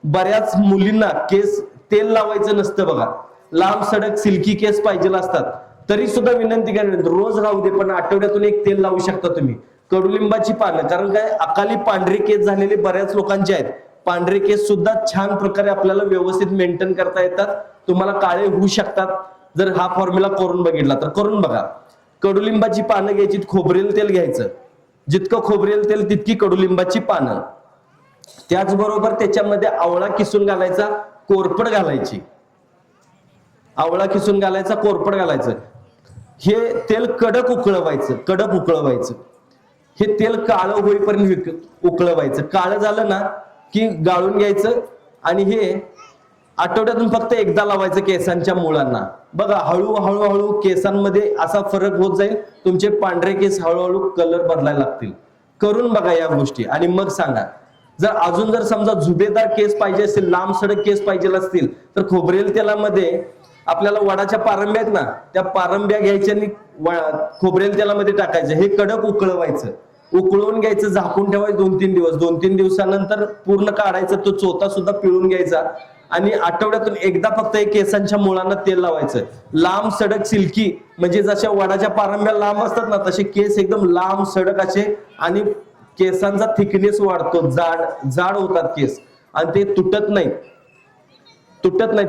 बऱ्याच मुलींना केस तेल लावायचं नसतं बघा, लांब सडक सिल्की केस पाहिजे असतात, तरी सुद्धा विनंती करेन रोज राहू दे पण आठवड्यातून एक तेल लावू शकता तुम्ही. कडुलिंबाची पानं, कारण काय अकाली पांढरे केस झालेले बऱ्याच लोकांचे आहेत, पांढरे केस सुद्धा छान प्रकारे आपल्याला व्यवस्थित मेंटेन करता येतात, तुम्हाला काळे होऊ शकतात जर हा फॉर्म्युला करून बघितला तर. करून बघा. कडुलिंबाची पानं घ्यायची, खोबरेल तेल घ्यायचं, जितकं खोबरेल तेल तितकी कडुलिंबाची पानं, त्याचबरोबर त्याच्यामध्ये आवळा किसून घालायचा, कोरफड घालायची, आवळा किसून घालायचा, कोरफड घालायचं. हे तेल कडक उकळवायचं, कडक उकळवायचं. हे तेल काळं होईपर्यंत उकळवायचं. काळं झालं ना की गाळून घ्यायचं आणि हे आठवड्यातून फक्त एकदा लावायचं केसांच्या मुळांना. बघा हळूहळू हळू केसांमध्ये असा फरक होत जाईल, तुमचे पांढरे केस हळूहळू कलर बदलायला लागतील. करून बघा या गोष्टी आणि मग सांगा. जर अजून जर समजा झुबेदार केस पाहिजे असतील, लांब सडक केस पाहिजे असतील तर खोबरेल तेलामध्ये आपल्याला वडाच्या पारंब्या आहेत ना, त्या पारंब्या घ्यायच्या आणि खोबरेल तेलामध्ये टाकायचं, हे कडक उकळवायचं, उकळून घ्यायचं, झाकून ठेवायचं 2-3 दिवस. 2-3 दिवसानंतर पूर्ण काढायचं, तो चोथा सुद्धा पिळून घ्यायचा आणि आठवड्यातून एकदा फक्त एक केसांच्या मुळांना तेल लावायचं. लांब सडक सिल्की, म्हणजे जशा वडाच्या पारंब्या लांब असतात ना तसे केस एकदम लांब सडक असे, आणि केसांचा थिकनेस वाढतो, जाड जाड होतात केस आणि ते तुटत नाहीत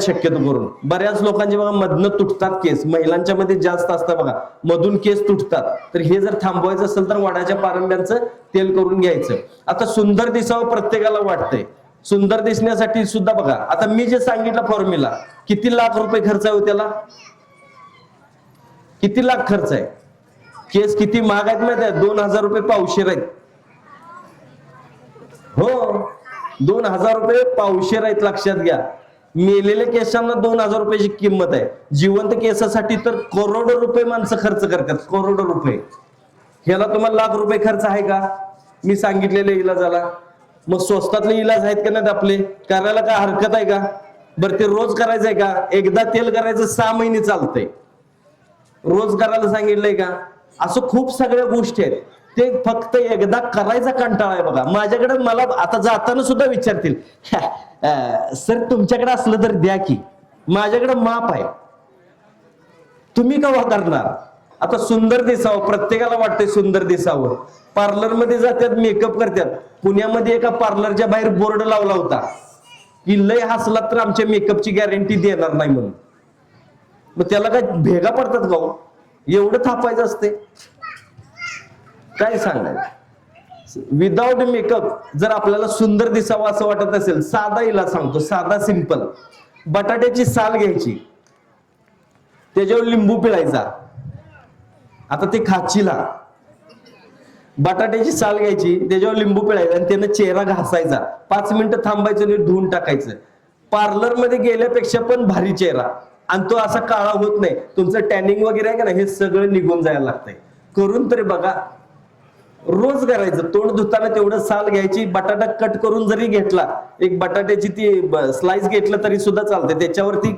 शक्यतो करून. बऱ्याच लोकांचे बघा मधनं तुटतात केस, महिलांच्या मध्ये जास्त असतं बघा, मधून केस तुटतात. तर हे जर थांबवायचं असेल तर वडाच्या पारंब्यांचं तेल करून घ्यायचं. आता सुंदर दिसावं प्रत्येकाला वाटतंय, सुंदर दिसण्यासाठी सुद्धा बघा, आता मी जे सांगितलं फॉर्म्युला, किती लाख रुपये खर्च आहे त्याला, किती लाख खर्च आहे. केस किती महाग आहेत माहिती आहे, 2000 रुपये पावशेर आहेत. हो, 2000 रुपये पावशेर आहेत, लक्षात घ्या. मेलेल्या केसांना 2000 रुपयाची किंमत आहे, जिवंत केसासाठी तर करोडो रुपये माणसं खर्च करतात, करोडो रुपये. ह्याला तुम्हाला लाख रुपये खर्च आहे का मी सांगितलेल्या इलाजाला? मग स्वस्तातले इलाज आहेत का नाहीत आपले, करायला काय हरकत आहे का? बरं ते रोज करायचं आहे का? एकदा तेल करायचं 6 महिने चालतंय, रोज करायला सांगितलंय का? असं खूप सगळ्या गोष्टी आहेत, ते फक्त एकदा करायचा कंटाळा आहे बघा. माझ्याकडे मला आता जाताना सुद्धा विचारतील, सर तुमच्याकडे असलं तर द्या की, माझ्याकडे माप आहे, तुम्ही केव्हा करणार? आता सुंदर दिसावं, प्रत्येकाला वाटतंय सुंदर दिसावं, पार्लर मध्ये जातात, मेकअप करतात. पुण्यामध्ये एका पार्लरच्या बाहेर बोर्ड लावला होता की लय हसला तर आमच्या मेकअपची गॅरंटी देणार नाही म्हणून. मग त्याला काय भेगा पडतात का हो? एवढं थापायचं असते काय सांगायचं? विदाउट मेकअप जर आपल्याला सुंदर दिसावं असं वाटत असेल, साधा इलाज सांगतो, साधा सिंपल. बटाट्याची साल घ्यायची, त्याच्यावर लिंबू पिळायचा. आता ते खाचीला, बटाट्याची साल घ्यायची, त्याच्यावर लिंबू पिळायचा आणि त्यानं चेहरा घासायचा, 5 मिनिटं थांबायचं आणि धुवून टाकायचं. पार्लर मध्ये गेल्यापेक्षा पण भारी चेहरा, आणि तो असा काळा होत नाही. तुमचं टॅनिंग वगैरे आहे का ना, हे सगळं निघून जायला लागतंय. करून तरी बघा, रोज करायचं. तोंड धुताना तेवढं साल घ्यायची, बटाटा कट करून जरी घेतला, एक बटाट्याची ती स्लाइस घेतलं तरी सुद्धा चालते, त्याच्यावरती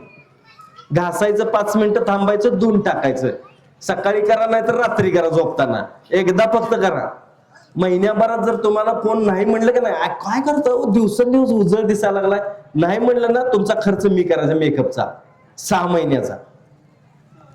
घासायचं, 5 मिनिटं थांबायचं, धुवून टाकायचं. सकाळी करा नाही तर रात्री करा झोपताना, एकदा फक्त करा. महिन्याभरात जर तुम्हाला कोण नाही म्हणलं की नाही काय करतो दिवसेंदिवस उजळ दिसायला लागलाय, नाही म्हणलं ना, तुमचा खर्च मी करायचा मेकअपचा 6 महिन्याचा.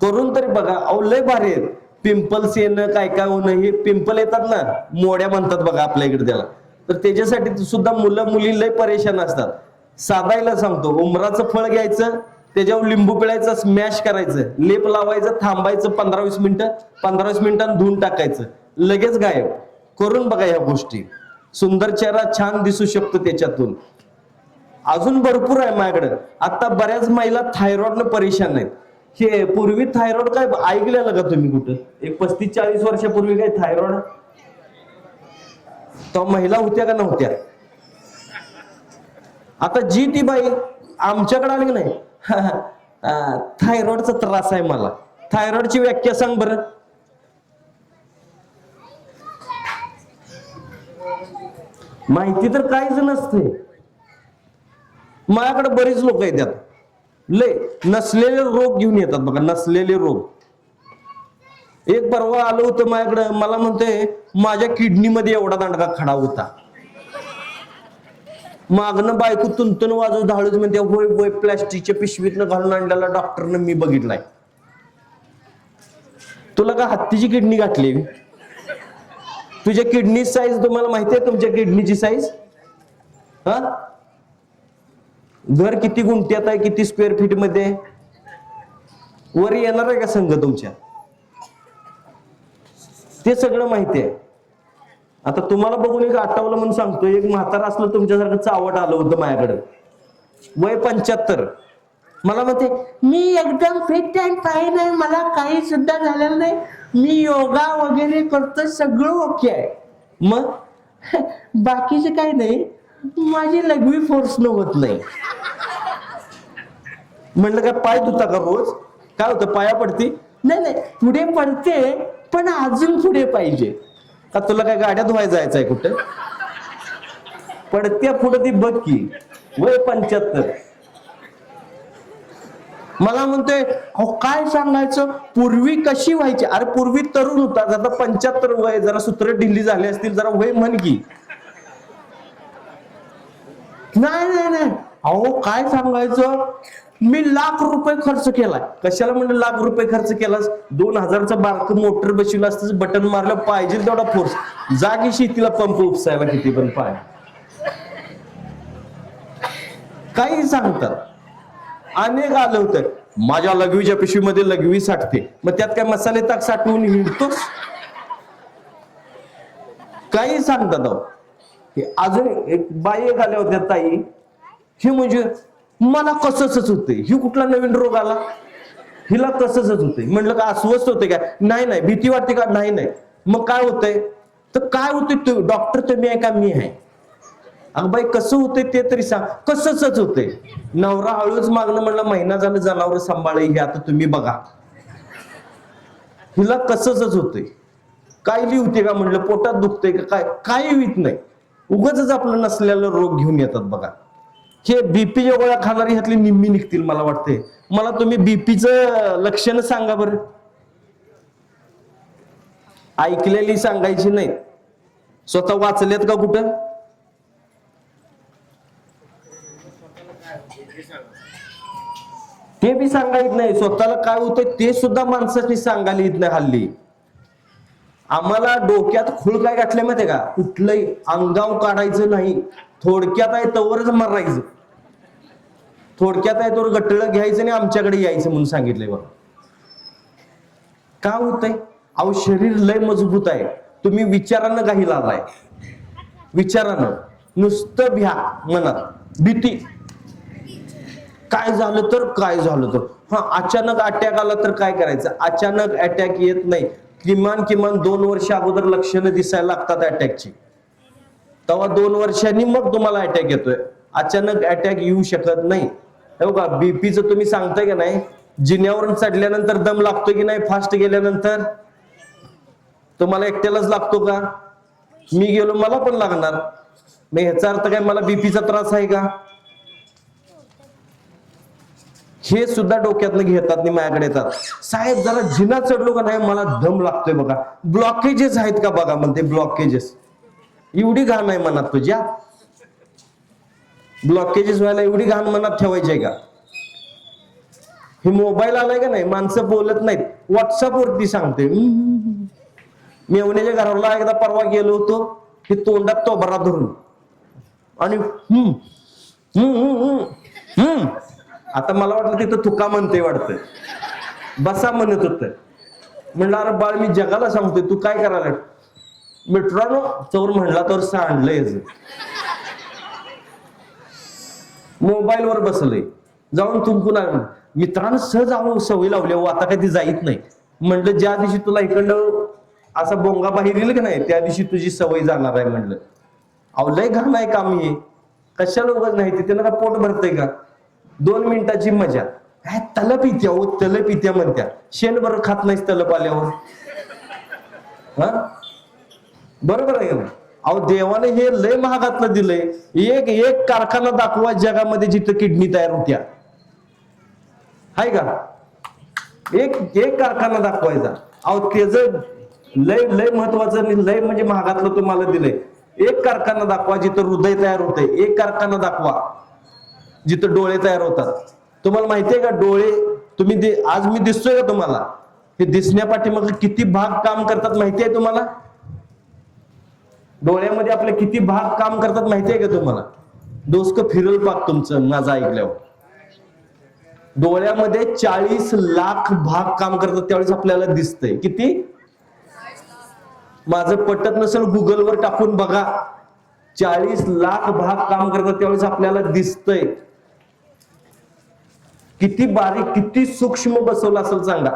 करून तरी बघा, अहो लय भारी आहेत. पिंपल्स येणं, काय काय होणं, हे पिंपल येतात ना, मोड्या म्हणतात बघा आपल्या इकडे त्याला, तर त्याच्यासाठी सुद्धा मुलं मुली लय परेशान असतात. साधायला सांगतो, उमराचं फळ घ्यायचं, त्याच्यावर लिंबू पिळायचं, स्मॅश करायचं, लेप लावायचं, थांबायचं 15-20 मिनिटं, 15-20 मिनिटांनी धुवून टाकायचं, लगेच गायब. करून बघा या गोष्टी, सुंदर चेहरा छान दिसू शकतो त्याच्यातून. अजून भरपूर आहे माझ्याकडे. आता बऱ्याच महिला थायरॉइडनं परेशान आहेत. हे पूर्वी थायरॉइड काय ऐकलेलं का तुम्ही कुठं? एक 35-40 वर्षापूर्वी काय थायरॉइड तो महिला होत्या का नव्हत्या? आता जी ती बाई आमच्याकडे आली की नाही, थायरॉइडचा त्रास आहे मला, थायरॉइडची व्याख्या सांग बरं. माहिती तर काहीच नसते. माझ्याकडे बरीच लोक येतात, लय नसलेले रोग घेऊन येतात बघा, नसलेले रोग. एक परवा आलो होतं माझ्याकडे, मला म्हणते माझ्या किडनी मध्ये एवढा दांडगा खडा होता. मागणं बायको तुंतन वाजव धाळूच म्हणते, होय होय प्लॅस्टिकच्या पिशवीतनं घालून आणलेला डॉक्टरनं मी बघितलाय. तुला का हत्तीची किडनी गाठली? तुझ्या किडनी साईज तुम्हाला माहिती आहे? तुमच्या किडनीची साईज? हा, घर किती गुंठ्यात आहे, किती स्क्वेअर फीट मध्ये? वर येणार आहे का संघ तुमच्या? ते सगळं माहिती आहे. आता तुम्हाला बघून एक आठवलं म्हणून सांगतो. एक म्हातारा असलं तुमच्यासारखं चावट आलं होतं माझ्याकडे, वय 75. मला म्हणते मी एकदम फिट अँड फाईन आहे, मला काही सुद्धा झालेलं नाही, मी योगा वगैरे करतो, सगळं ओके आहे. मग बाकीचे काही नाही, माझी लघवी फोर्स न होत नाही. म्हणलं काय पाय धुता का रोज? काय होतं पाया पडती? नाही नाही, पुढे पडते पण अजून पुढे पाहिजे. का तुला काय गाड्या धुवायला जायचंय कुठे? पडत्या पुढे ती बघ की, वय 75. मला म्हणतोय अहो काय सांगायचं, पूर्वी कशी व्हायची? अरे पूर्वी तरुण होता, आता 75 वय, जरा सूत्र ढिल्ली झाली असतील, जरा वय म्हण की. नाही नाही नाही, अहो काय सांगायचं, मी लाख रुपये खर्च केलाय. कशाला म्हणलं लाख रुपये खर्च केलास? 2000चं बारक मोटर बसवलं असतं, बटन मारलं, पाहिजे तेवढा फोर्स. जागी शेतीला पंप उपसायला किती पण पाय. काही सांगतात. अनेक आलं होतं, माझ्या लघवीच्या पिशवीमध्ये लघवी साठते, मग त्यात काय मसाले ताक साठवून हिंडतोस? काही सांगतात. अहो अजून एक बाई एक आल्या होत्या, ताई, हे म्हणजे मला कसंच होते, ही कुठला नवीन रोग आला, हिला कसंच होते. म्हणलं का अस्वस्थ होते काय? नाही नाही. भीती वाटते का? नाही नाही. मग काय होतंय? तर काय होतंय, डॉक्टर तुम्ही आहे का मी आहे? अगं बाई कसं होतंय ते तरी सांग. कसंच होतंय. नवरा हळूच मागणं, म्हणलं महिना झालं जनावर सांभाळे, हे आता तुम्ही बघा. हिला कसंच होतंय. काय लिहते का? म्हणलं पोटात दुखतंय का काय? काही होत नाही, उगाच आपलं नसलेलं रोग घेऊन येतात बघा. हे बीपीच्या गोळ्या खाणारी ह्यातली निम्मी निघतील मला वाटते. मला तुम्ही बीपीचं लक्षण सांगा बरं. ऐकलेली सांगायची नाही, स्वतः वाचल्यात का कुठं? ते बी सांगायच नाही. स्वतःला काय होतं ते सुद्धा माणसाची सांगायला येत नाही हल्ली. आम्हाला डोक्यात खूळ काय गाठले माहितीये का? कुठलंही अंगाव काढायचं नाही, थोडक्यात आहे तवरच मारायचं, थोडक्यात आहे तोवर गट्टळ घ्यायचं आणि आमच्याकडे यायचं म्हणून सांगितलंय बघ. का होतंय? अहो शरीर लय मजबूत आहे, तुम्ही विचारानं काही लावलाय. विचारानं नुसतं भ्या, मनात भीती, काय झालं तर, काय झालं तर. हा, अचानक अटॅक आला तर काय करायचं? अचानक अटॅक येत नाही, किमान 2 वर्ष अगोदर लक्षणं दिसायला लागतात अटॅकची. तेव्हा 2 वर्षांनी मग तुम्हाला अटॅक येतोय. अचानक अटॅक येऊ शकत नाही. हे बघा, बीपीचं तुम्ही सांगताय का नाही, जिन्यावरून चढल्यानंतर दम लागतोय की नाही? फास्ट गेल्यानंतर तुम्हाला एकट्यालाच लागतो का? मी गेलो मला पण लागणार. मग ह्याचा अर्थ काय मला बीपीचा त्रास आहे का? हे सुद्धा डोक्यातनं घेतात आणि माझ्याकडे येतात, साहेब जरा जिना चढलो का नाही मला दम लागतोय बघा, ब्लॉकेजेस आहेत का बघा. म्हणते ब्लॉकेजेस, एवढी घाण आहे मनात तुझ्या? ब्लॉकेजेस व्हायला एवढी घाण मनात ठेवायची आहे का? हे मोबाईल आलाय का नाही, माणसं बोलत नाहीत, व्हॉट्सअप वरती सांगते. मेवण्याच्या घराला एकदा परवा गेलो होतो, हे तोंडात तोबरा धरून आणि आता मला वाटलं तिथं तुका म्हणते वाटतं, बसा म्हणत होत. म्हणलं अरे बाळ मी जगाला सांगतोय, तू काय करायला? मित्रांनो चोर म्हणला तर सांडलंय, मोबाईल वर बसलंय, जाऊन तुमकून मित्रांनो सहज सवय लावली, आता काही ती जाईत नाही. म्हणलं ज्या दिवशी तुला इकडं असा बोंगा बाहेर येईल का नाही, त्या दिवशी तुझी सवय जाणार आहे. म्हणलं अहो लय घाण आहे काम हे, कशाला उगाच नाही ते, त्यानं का पोट भरतंय का? 2 मिनिटाची मजा. काय तलप इत्या हो, तलप इत्या म्हणत्या, शेणभर खात नाहीस तलप आल्यावर. हा बरोबर आहे का? अहो देवाने हे लय महागातलं दिलंय. एक कारखाना दाखवा जगामध्ये जिथं किडनी तयार होत्या, हाय का? एक कारखाना दाखवायचा. अहो त्याच लय महत्वाचं, लय म्हणजे महागातलं तुम्हाला दिलंय. एक कारखाना दाखवा जिथं हृदय तयार होते, एक कारखाना दाखवा जिथं डोळे तयार होतात. तुम्हाला माहितीये का डोळे, तुम्ही आज मी दिसतोय का तुम्हाला, हे दिसण्यापाठी मग किती भाग काम करतात माहिती आहे तुम्हाला? डोळ्यामध्ये आपले किती भाग काम करतात माहिती आहे का तुम्हाला? डोसकं फिरल पाक तुमचं माझं ऐकल्यावर. डोळ्यामध्ये 40 लाख भाग काम करतात, त्यावेळेस आपल्याला दिसतंय. किती? माझं पटत नसेल गुगलवर टाकून बघा, 40 लाख भाग काम करतात त्यावेळेस आपल्याला दिसतंय. किती बारीक, किती सूक्ष्म बसवलं असेल सांगा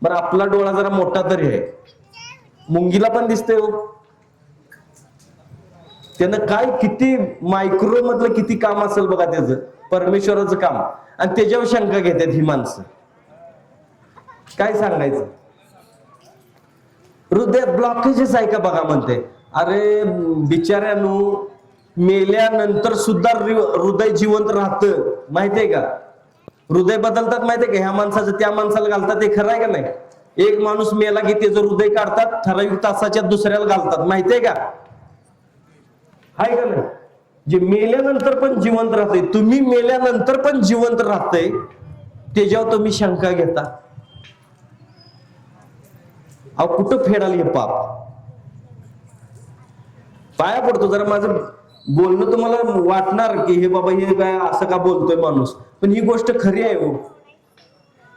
बरं. आपला डोळा जरा मोठा तरी आहे, मुंगीला पण दिसतंय हो. त्यानं काय किती मायक्रो मधलं किती काम असेल बघा त्याचं, परमेश्वराचं काम. आणि त्याच्यावर शंका घेतात ही माणसं. काय सांगायचं? हृदयात ब्लॉकेजेस आहे का बघा म्हणते. अरे बिचाऱ्यानो, मेल्यानंतर सुद्धा हृदय जिवंत राहतं माहितीये का? हृदय बदलतात माहितीये का? ह्या माणसाचं त्या माणसाला घालतात, ते खरं आहे का नाही? एक माणूस मेला की त्याचं हृदय काढतात, ठराविक तासाच्या दुसऱ्याला घालतात माहितीये का? हाय का नाही? जे मेल्यानंतर पण जिवंत राहते, तुम्ही मेल्यानंतर पण जिवंत राहते, त्याच्यावर तुम्ही शंका घेता. अहो कुठं फेडाल हे पाप? पाया पडतो. जरा माझं बोलणं तुम्हाला वाटणार की हे बाबा हे काय असं का बोलतोय माणूस, पण ही गोष्ट खरी आहे हो.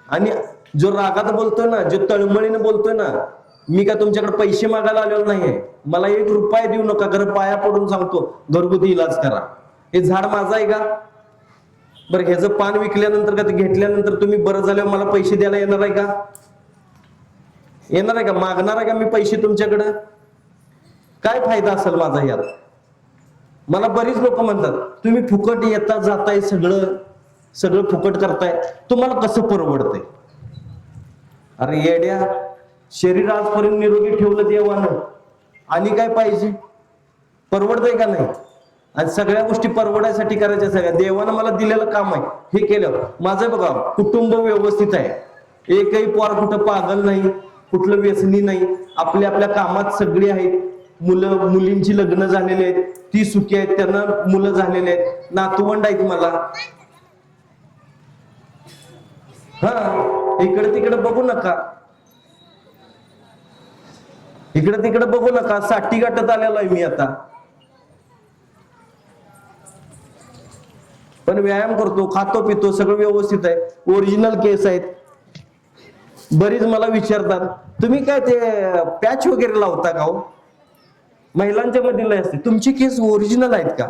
आणि जो रागात बोलतोय ना, जो तळमळीने बोलतोय ना, मी काय तुमच्याकडे पैसे मागायला आलेलो नाहीये, मला 1 रुपया देऊ नका, खरं पाया पडून सांगतो घरगुती इलाज करा. हे झाड माझं आहे का बरं? ह्याचं पान विकल्यानंतर का, घेतल्यानंतर तुम्ही बरं झाल्यावर मला पैसे द्यायला येणार आहे का? येणार आहे का? मागणार आहे का मी पैसे तुमच्याकडे? काय फायदा असेल माझा यात? मला बरीच लोक म्हणतात तुम्ही फुकट येता जाताय, सगळं फुकट करताय, तुम्हाला कसं परवडतंय? अरे येड्या, शरीर आजपर्यंत निरोगी ठेवलं देवानं, आणि काय पाहिजे? परवडतंय का नाही? आणि सगळ्या गोष्टी परवडायसाठी करायच्या. सगळ्या देवानं मला दिलेलं काम आहे, हे केलं. माझं बघा कुटुंब व्यवस्थित आहे, एकही पोर कुठं पागल नाही, कुठलं व्यसनी नाही, आपल्या आपल्या कामात सगळे आहेत. मुलींची लग्न झालेले आहेत, ती सुखी आहेत, त्यांना मुलं झालेले आहेत, नातवंड आहेत मला. हा, इकडे तिकडे बघू नका, इकडे तिकडे बघू नका, 60 गाठत आलेलो आहे मी आता. पण व्यायाम करतो, खातो पितो, सगळं व्यवस्थित आहे, ओरिजिनल केस आहेत. बरीच मला विचारतात तुम्ही काय ते पॅच वगैरे लावता का हो? महिलांच्या मध्ये लय असते, तुमची केस ओरिजिनल आहेत का?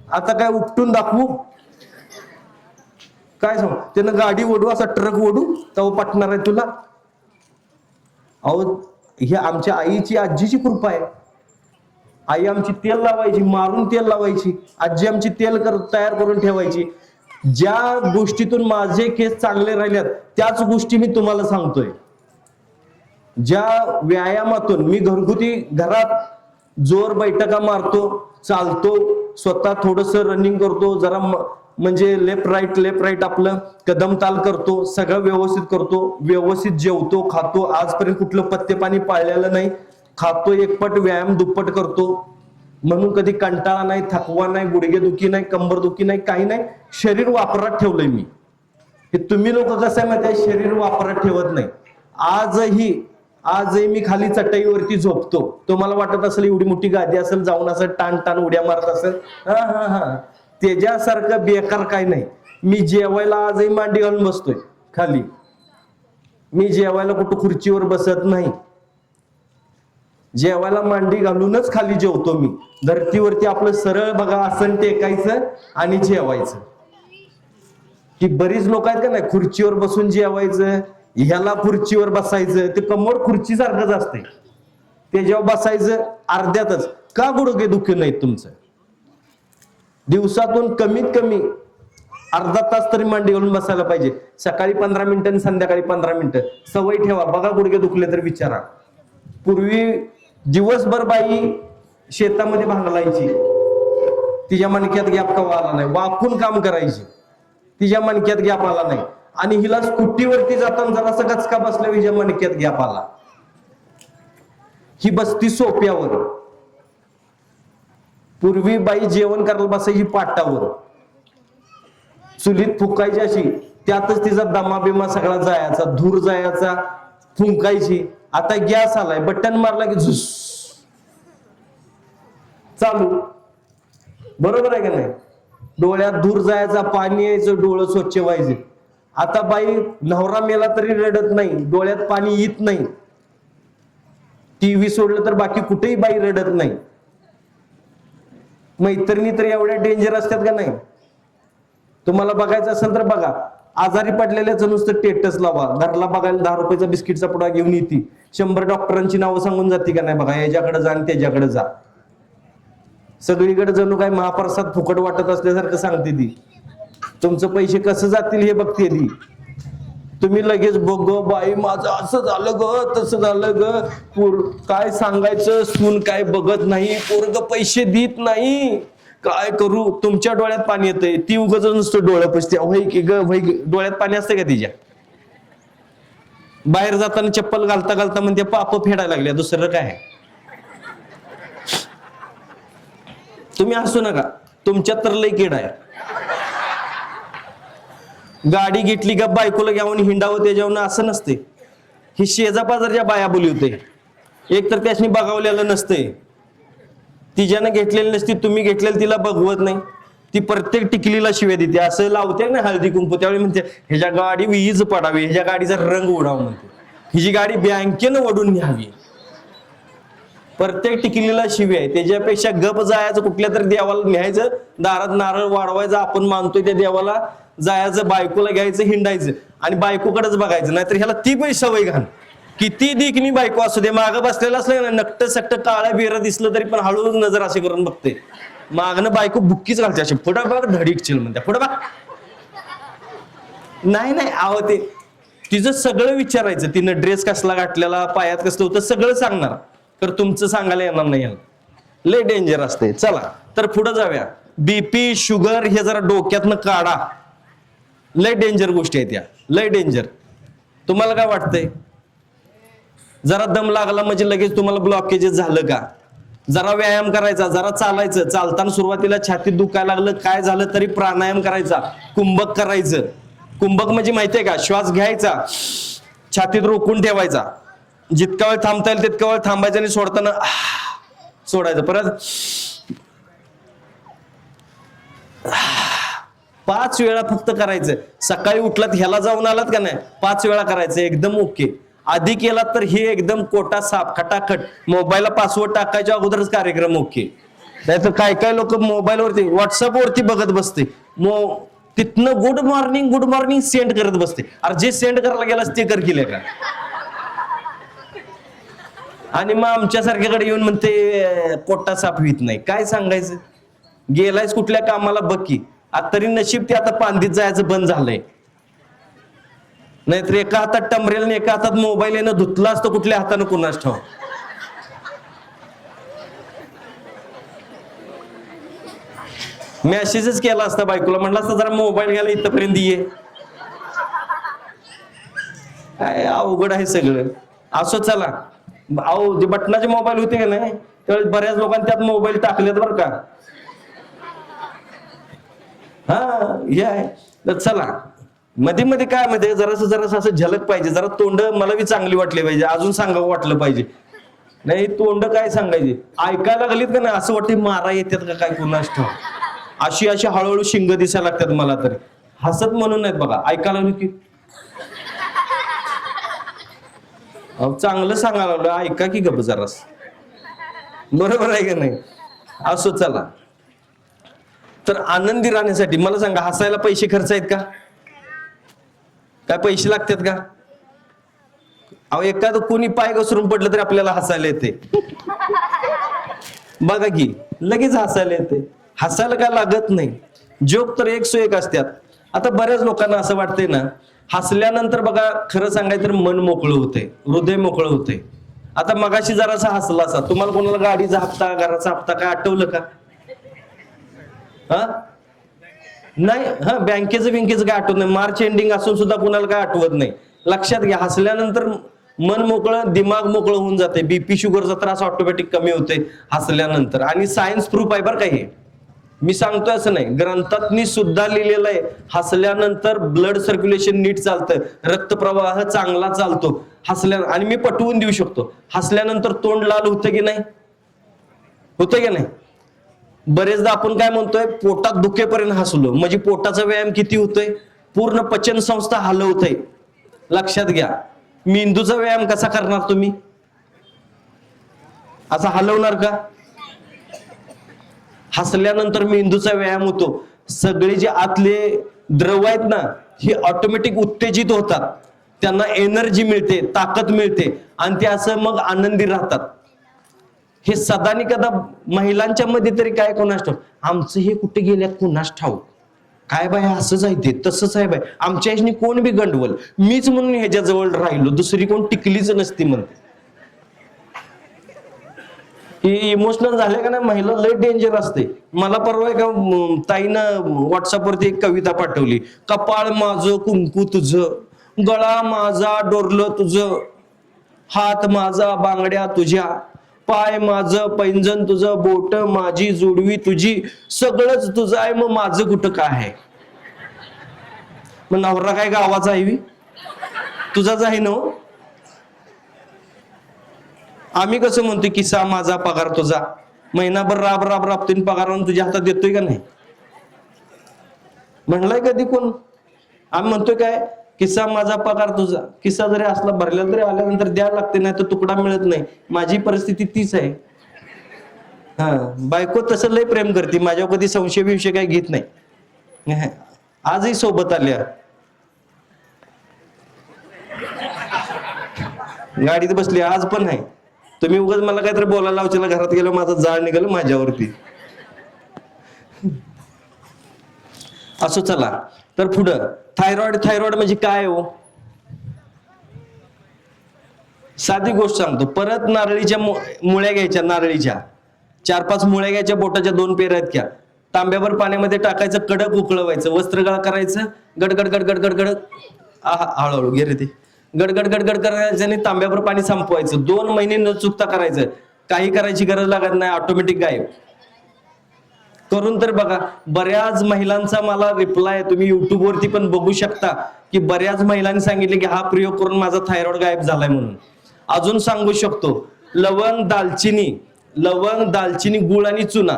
आता काय उपटून दाखवू? काय सांग, त्यानं गाडी ओढू, असा ट्रक ओढू तेव्हा पटणार आहे तुला? अहो ही आमच्या आईची आजीची कृपा आहे. आई आमची तेल लावायची, मारून तेल लावायची, आजी आमची तेल तयार करून ठेवायची. ज्या गोष्टीतून माझे केस चांगले राहिल्यात त्याच गोष्टी मी तुम्हाला सांगतोय. ज्या व्यायामातून मी घरगुती घरात जोर बैठका मारतो, चालतो, स्वतः थोडस रनिंग करतो, जरा म्हणजे लेफ्ट राईट आपलं कदम ताल करतो, सगळं व्यवस्थित करतो, व्यवस्थित जेवतो, खातो. आजपर्यंत कुठलं पथ्य पाणी पाळलेलं नाही, खातो एकपट, व्यायाम दुप्पट करतो, म्हणून कधी कंटाळा नाही, थकवा नाही, गुडघेदुखी नाही, कंबरदुखी नाही, काही नाही. शरीर वापरात ठेवलंय मी. हे तुम्ही लोक कसं आहे माहिती आहे, शरीर वापरात ठेवत नाही. आजही मी खाली चटईवरती झोपतो. तुम्हाला वाटत असेल एवढी मोठी गादी असेल, जाऊन असं टाण टाण उड्या मारत असेल, हा, त्याच्यासारखं बेकार काय नाही. मी जेवायला आजही मांडी घालून बसतोय खाली. मी जेवायला कुठं खुर्चीवर बसत नाही, जेवायला मांडी घालूनच खाली जेवतो मी. धरतीवरती आपलं सरळ बघा आसन टेकायचं आणि जेवायचं. की बरीच लोक आहेत का नाही, खुर्चीवर बसून जेवायचं, ह्याला खुर्चीवर बसायचं, ते कमोड खुर्ची सारखंच असते, त्याच्यावर बसायचं अर्ध्यातच. का गुडघे दुखी नाहीत तुमचं? दिवसातून कमीत कमी अर्धा तास तरी मांडी घालून बसायला पाहिजे. सकाळी 15 मिनिटं आणि संध्याकाळी 15 मिनिटं सवय ठेवा. बघा गुडघे दुखले तर विचारा. पूर्वी दिवसभर बाई शेतामध्ये भांगलायची, तिच्या मणक्यात गॅप कवा आला नाही, वाकून काम करायची, तिच्या मणक्यात गॅप आला नाही. आणि हिला स्कूटीवरती जाताना जरासा गचका बसला, हिच्या मणक्यात गॅप आला. ही बसती सोप्यावर, पूर्वी बाई जेवण करायला बसायची पाटावर, चुलीत फुकायची अशी, त्यातच तिचा दमा बिमा सगळा जायचा, धूर जायचा, फुंकायची. आता गॅस आलाय, बटन मारला की झुस चालू. बरोबर आहे का नाही? डोळ्यात धूर जायचा, पाणी यायचं, डोळं स्वच्छ व्हायचे. आता बाई नवरा मेला तरी रडत नाही, डोळ्यात पाणी येत नाही. टीव्ही सोडलं तर बाकी कुठेही बाई रडत नाही. मैत्रिणी तर एवढ्या डेंजर असतात का नाही? तुम्हाला बघायचं असेल तर बघा, आजारी पडलेल्याचं नुसतं स्टेटस लावा, घरला बघायला 10 रुपयाचा बिस्किटचा पुडा घेऊन येते, 100 डॉक्टरांची नावं सांगून जाते का नाही बघा, याच्याकडे जा आणि त्याच्याकडे जा. सगळीकडे जणू काय महाप्रसाद फुकट वाटत असल्यासारखं सांगते ती. तुमचं पैसे कसं जातील हे बघते ती. तुम्ही लगेच बघ बाई माझं असं झालं ग, तसं झालं ग, काय सांगायचं, सून काय बघत नाही, पोरग पैसे देत नाही, काय करू. तुमच्या डोळ्यात पाणी येतंय, ती उगाच नुसतं डोळं पुसते. वै की ग वै, डोळ्यात पाणी असतं का तिच्या? बाहेर जाताना चप्पल घालता घालता म्हणते पाप फेडायला लागल्या, दुसरं काय. तुम्ही हसू नका, तुमच्यात तर लय किडा आहे. गाडी घेतली का बायकोला घेऊन हिंडावं त्याच्यावर, असं नसते. ही शेजापाजारच्या बाया बोलवते, एक तर त्यासनी बघावलेलं नसतंय, तिच्यानं घेतलेली नसती, तुम्ही घेतलेलं तिला बघवत नाही, ती प्रत्येक टिकलीला शिव्या देते. असं लावते ना हळदी कुंकू, त्यावेळी म्हणते ह्याच्या गाडी वीज पडावी, ह्याच्या गाडीचा रंग उडाव म्हणते, हिची गाडी बँकेनं ओढून न्यावी. प्रत्येक टिकलीला शिवी आहे. त्याच्यापेक्षा गप जायचं, कुठल्या तरी देवाला न्यायचं, दारात नारळ वाढवायचं, आपण मानतोय त्या देवाला, जायचं, बायकोला घ्यायचं, हिंडायचं आणि बायकोकडेच बघायचं. नाहीतर ह्याला ती पण सवय घाल, किती दिकनी बायको असू दे, मागं बसलेला असलं ना, नकट सट्ट काळ्या बेर दिसलं तरी पण हळूहळू नजर असे करून बघते, मागणं बायको बुक्कीच घालते अशी, पुढं बघ धडीकशील म्हणते, पुढं बघ. नाही नाही आहो, ते तिचं सगळं विचारायचं, तिनं ड्रेस कसला घातलेला, पायात कसलं होतं, सगळं सांगणार. तर तुमचं सांगायला येणार नाही, लय डेंजर असते. चला तर पुढे जाऊया. बीपी शुगर हे जरा डोक्यातनं काढा, लय डेंजर गोष्टी आहेत या, लय डेंजर. तुम्हाला काय वाटतंय? जरा दम लागला म्हणजे लगेच तुम्हाला ब्लॉकेज झालं का? जरा व्यायाम करायचा, जरा चालायचं, चालताना सुरुवातीला छातीत दुखायला लागलं काय झालं तरी प्राणायाम करायचा, कुंभक करायचं. कुंभक म्हणजे माहितीये का? श्वास घ्यायचा, छातीत रोखून ठेवायचा, जितका वेळ थांबता येईल तितका वेळ थांबायचं आणि सोडताना सोडायचं. परत 5 वेळा फक्त करायचं. सकाळी उठलात, ह्याला जाऊन आलात का नाही, 5 वेळा करायचं, एकदम ओके. आधी केलात तर हे एकदम कोटा साफ खटाखट. मोबाईलला पासवर्ड टाकायच्या अगोदरच कार्यक्रम ओके. नाहीतर काय काय लोक मोबाईलवरती व्हॉट्सअपवरती बघत बसते, तिथनं गुड मॉर्निंग सेंड करत बसते. अरे जे सेंड करायला गेलास ते कर केले का? आणि मग आमच्यासारख्याकडे येऊन म्हणते पोटा साफ होत नाही. काय सांगायचं? गेलायस कुठल्या कामाला बघ की. आता तरी नशीब ते आता पांदीत जायचं बंद झालंय, नाहीतर एका हातात टमरेल आणि एका हातात मोबाईल येणं धुतला असतं कुठल्या हातानं कुणाच ठाव. मेसेजच केला असता बायकोला, म्हटलं असतं जरा मोबाईल घ्यायला इथपर्यंत ये. काय अवघड आहे सगळं. असं चला, अहो जे बटनाचे मोबाईल होते का नाही त्यावेळेस बऱ्याच लोकांनी त्यात मोबाईल टाकलेत बरं का. हा हे आहे. तर चला मध्ये मध्ये काय मध्ये जरासं असं झलक पाहिजे, जरा तोंड मला बी चांगली वाटली पाहिजे, अजून सांगावं वाटलं पाहिजे. नाही तोंड काय सांगायचे, ऐकायला लागलीत का नाही असं वाटतं मारा येतात का काय कुणास ठाव. अशी हळूहळू शिंग दिसायला लागतात मला तरी. हसत म्हणून नाहीत बघा, ऐकायला लागली की चांगलं सांगायला लागलं, ऐका की गप जरास. बरोबर आहे का नाही? असो चला. तर आनंदी राहण्यासाठी मला सांगा, हसायला पैसे खर्च आहेत का? काय पैसे लागतात का? अहो एखादं कोणी पाय घसरून पडलं तरी आपल्याला हसायला येते. बघा की लगेच हसायला येते. हसायला काय लागत नाही. जोक तर 101 असतात. आता बऱ्याच लोकांना असं वाटतंय ना, हसल्यानंतर बघा खरं सांगायचं तर मन मोकळं होतंय, हृदय मोकळं होतंय. आता मगाशी जरासा हसला असा, तुम्हाला कोणाला गाडीचा हप्ता घराचा हप्ता काय आठवलं का? हा नाही, हा बँकेचं काय आठवत नाही. मार्च एंडिंग असून सुद्धा कुणाला काय आठवत नाही. लक्षात घ्या, हसल्यानंतर मन मोकळं, दिमाग मोकळं होऊन जाते. बीपी शुगरचा त्रास ऑटोमॅटिक कमी होते हसल्यानंतर. आणि सायन्स प्रूफ आहे बरं का हे, मी सांगतोय असं नाही, ग्रंथातनी सुद्धा लिहिलेलं आहे. हसल्यानंतर ब्लड सर्क्युलेशन नीट चालतं, रक्तप्रवाह चांगला चालतो हसल्या. आणि मी पटवून देऊ शकतो, हसल्यानंतर तोंड लाल होतं की नाही, होतं की नाही. बरेचदा आपण काय म्हणतोय, पोटात दुखेपर्यंत हसलो म्हणजे पोटाचा व्यायाम किती होतोय, पूर्ण पचन संस्था हलवतय. लक्षात घ्या, मेंदूचा व्यायाम कसा करणार तुम्ही, असा हलवणार का. हसल्यानंतर मेंदूचा व्यायाम होतो. सगळे जे आतले द्रव आहेत ना, हे ऑटोमॅटिक उत्तेजित होतात, त्यांना एनर्जी मिळते, ताकद मिळते आणि ते असं मग आनंदी राहतात. हे सदानी कदा महिलांच्या मध्ये तरी काय कोणास ठाऊक, आमचं हे कुठे गेल्यात कोणास ठाऊक, काय बाय असंच आहे ते तसंच आहे बाय, आमच्या ह्यानी कोण बी गंडवल, मीच म्हणून ह्याच्या जवळ राहिलो, दुसरी कोण टिकलीच नसती म्हणते. इमोशनल झाले का नाही महिला लय डेंजर असते. मला परवा एका ताईनं व्हॉट्सअपवरती एक कविता पाठवली, कपाळ माझं कुंकू तुझं, गळा माझा डोरलं तुझं, हात माझा बांगड्या तुझ्या, पाय माझं पैंजण तुझं, बोट माझी जुडवी तुझी, सगळंच तुझं आहे, मग माझं कुठं काय आहे. मग नवरा काय गावाचा आहे, तुझाच आहे ना. आम्ही कसं म्हणतोय, किस्सा माझा पगार तुझा, महिनाभर राब राब राबतोय, पगार तुझ्या हातात देतोय का नाही, म्हणलाय कधी कोण. आम्ही म्हणतोय काय, किस्सा माझा पगार तुझा, किस्सा जरी असला भरला तरी आल्यानंतर द्यायला लागते, नाही तर तुकडा मिळत नाही. माझी परिस्थिती तीच आहे. हा, बायको तसं लय प्रेम करते माझ्यावर, कधी संशय विषय काही घेत नाही. आजही सोबत आल्या, गाडीत बसली आज पण आहे. तुम्ही उगाच मला काहीतरी बोलायला लावचेला, घरात गेलो माझं जाळ निघालं माझ्यावरती. असो चला तर पुढं, थायरॉइड. थायरॉइड म्हणजे काय हो, साधी गोष्ट सांगतो. परत नारळीच्या मुळ्या घ्यायच्या, नारळीच्या 4-5 मुळ्या घ्यायच्या, बोटाच्या 2 पेऱ्या घ्या, तांब्याभर पाण्यामध्ये टाकायचं, कडक उकळवायचं, वस्त्रगाळ करायचं, गडगड गडगड गडगड, हळूहळू घे रे ते, गडगड गडगड करायचं आणि तांब्याभर पाणी संपवायचं. 2 महिने न चुकता करायचं, काही करायची गरज लागत नाही, ऑटोमॅटिक गायब. करून तर बघा. बऱ्याच महिलांचा मला रिप्लाय, तुम्ही युट्यूब वरती पण बघू शकता, की बऱ्याच महिलांनी सांगितले की हा प्रयोग करून माझा थायरॉइड गायब झालाय म्हणून. अजून सांगू शकतो, लवंग दालचिनी गुळ आणि चुना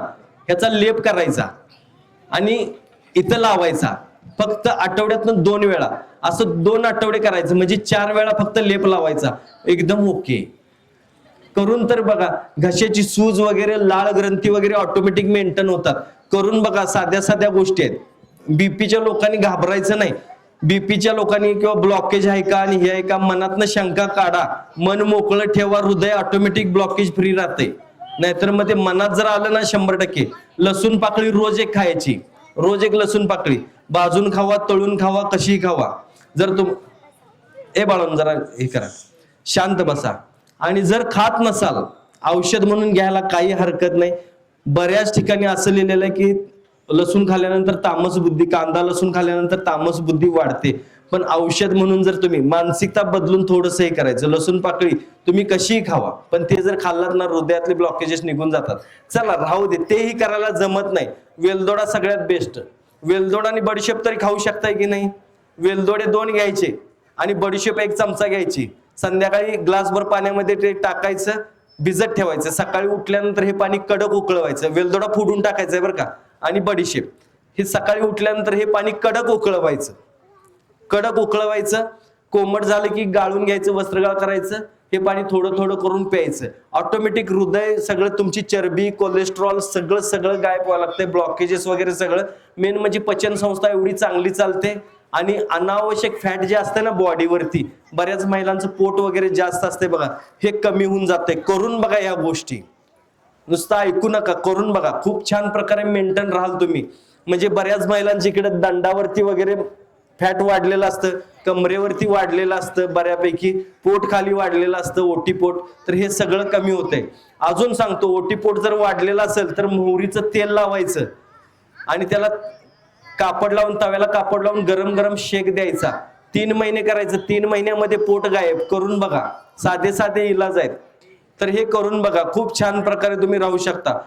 ह्याचा लेप करायचा आणि इथं लावायचा, फक्त आठवड्यातून 2 वेळा, असं 2 आठवडे करायचं, म्हणजे 4 वेळा फक्त लेप लावायचा, एकदम ओके. करून तर बघा, घशाची सूज वगैरे, लाळ ग्रंथी वगैरे ऑटोमॅटिक मेंटेन होतात. करून बघा, साध्या साध्या गोष्टी आहेत. बीपीच्या लोकांनी घाबरायचं नाही. बीपीच्या लोकांनी किंवा ब्लॉकेज आहे का आणि हे आहे का, मनातनं शंका काढा, मन मोकळं ठेवा, हृदय ऑटोमॅटिक ब्लॉकेज फ्री राहते. नाहीतर मग ते मनात जर आलं ना 100%. लसूण पाकळी रोज एक खायची, रोज एक लसूण पाकळी, भाजून खावा, तळून खावा, कशीही खावा. जर बाळून जरा हे करा, शांत बसा. आणि जर खात नसाल, औषध म्हणून घ्यायला काही हरकत नाही. बऱ्याच ठिकाणी असं लिहिलेलं आहे की लसूण खाल्ल्यानंतर तामस बुद्धी, कांदा लसूण खाल्ल्यानंतर तामस बुद्धी वाढते. पण औषध म्हणून जर तुम्ही मानसिकता बदलून थोडंसं हे करायचं, लसूण पाकळी तुम्ही कशीही खावा, पण ते जर खाल्लात ना हृदयातले ब्लॉकेजेस निघून जातात. चला राहू दे, तेही करायला जमत नाही. वेलदोडा सगळ्यात बेस्ट. वेलदोडा आणि बडीशेप तरी खाऊ शकताय की नाही. वेलदोडे 2 घ्यायचे आणि बडीशेप 1 चमचा घ्यायची. संध्याकाळी ग्लासभर पाण्यामध्ये ते टाकायचं, भिजत ठेवायचं. सकाळी उठल्यानंतर हे पाणी कडक उकळवायचं. वेलदोडा फोडून टाकायचंय बरं का, आणि बडीशेप हे सकाळी उठल्यानंतर हे पाणी कडक उकळवायचं. कडक उकळवायचं, कोमट झालं की गाळून घ्यायचं, वस्त्रगाळ करायचं, हे पाणी थोडं थोडं करून प्यायचं. ऑटोमॅटिक हृदय सगळं, तुमची चरबी, कोलेस्ट्रॉल सगळं गायब व्हायला लागतंय, ब्लॉकेजेस वगैरे सगळं. मेन म्हणजे पचन संस्था एवढी चांगली चालते. आणि अनावश्यक फॅट जे असते ना बॉडीवरती, बऱ्याच महिलांचं पोट वगैरे जास्त असते बघा, हे कमी होऊन जाते. करून बघा या गोष्टी, नुसतं ऐकू नका, करून बघा. खूप छान प्रकारे मेंटेन राहाल तुम्ही. म्हणजे बऱ्याच महिलांच्या इकडे दंडावरती वगैरे फॅट वाढलेलं असतं, कमरेवरती वाढलेलं असतं, बऱ्यापैकी पोट खाली वाढलेलं असतं, ओटीपोट. तर हे सगळं कमी होतंय. अजून सांगतो, ओटीपोट जर वाढलेलं असेल तर मोहरीचं तेल लावायचं आणि त्याला कापड लावून, तव्याला कापड लावून गरम गरम शेक द्यायचा. 3 महिने करायचं, 3 महिन्यामध्ये पोट गायब, करून बघा. साधे साधे इलाज आहेत, तर हे करून बघा. खूप छान प्रकारे तुम्ही राहू शकता.